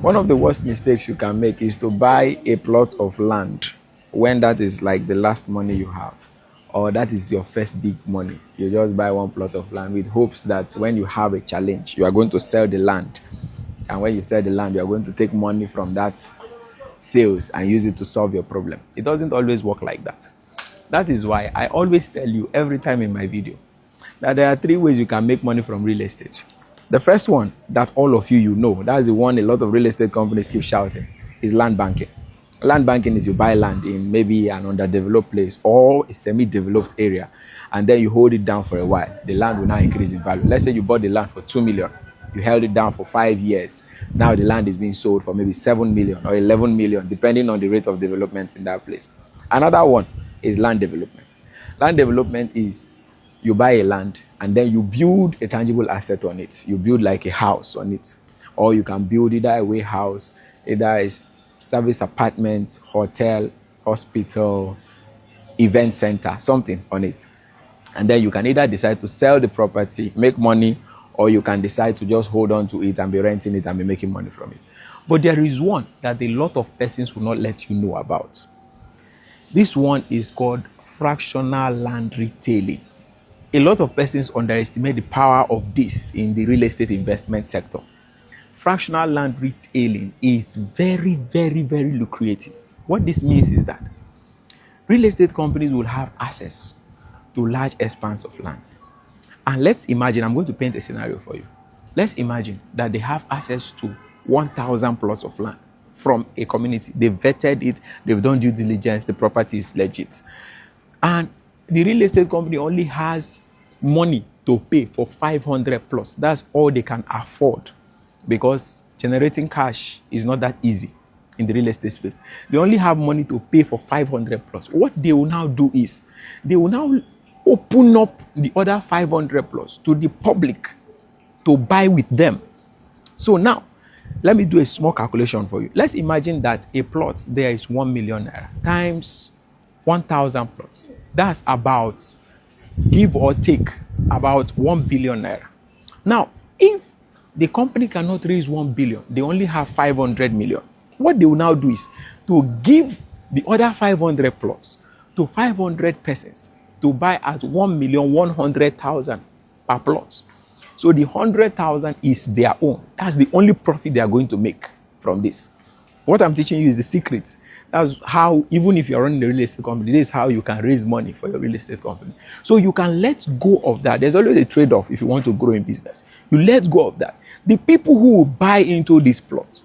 One of the worst mistakes you can make is to buy a plot of land when that is like the last money you have, or that is your first big money. You just buy one plot of land with hopes that when you have a challenge, you are going to sell the land. And when you sell the land, you are going to take money from that sales and use it to solve your problem. It doesn't always work like that. That is why I always tell you every time in my video that there are 3 ways you can make money from real estate. The first one that all of you know, that's the one a lot of real estate companies keep shouting, is land banking. Land banking is you buy land in maybe an underdeveloped place or a semi-developed area, and then you hold it down for a while. The land will now increase in value. Let's say you bought the land for 2 million. You held it down for 5 years. Now the land is being sold for maybe 7 million or 11 million, depending on the rate of development in that place. Another one is land development. Land development is you buy a land and then you build a tangible asset on it. You build like a house on it. Or you can build either a warehouse, either a service apartment, hotel, hospital, event center, something on it. And then you can either decide to sell the property, make money, or you can decide to just hold on to it and be renting it and be making money from it. But there is one that a lot of persons will not let you know about. This one is called fractional land retailing. A lot of persons underestimate the power of this in the real estate investment sector. Fractional land retailing is very, very, very lucrative. What this means is that real estate companies will have access to large expanse of land. And let's imagine, I'm going to paint a scenario for you. Let's imagine that they have access to 1,000 plots of land from a community. They've vetted it, they've done due diligence, the property is legit. And the real estate company only has money to pay for 500 plus. That's all they can afford, because generating cash is not that easy in the real estate space. They only have money to pay for 500 plus. What they will now do is they will now open up the other 500 plus to the public to buy with them. So now, let me do a small calculation for you. Let's imagine that a plot there is 1 million naira times 1,000 plots. That's about, give or take, about 1 billion naira. Now, if the company cannot raise 1 billion, they only have 500 million. What they will now do is to give the other 500 plots to 500 persons to buy at 1,100,000 per plot. So the 100,000 is their own. That's the only profit they are going to make from this. What I'm teaching you is the secret. That's how, even if you're running a real estate company, this is how you can raise money for your real estate company. So you can let go of that. There's always a trade-off if you want to grow in business. You let go of that. The people who will buy into these plots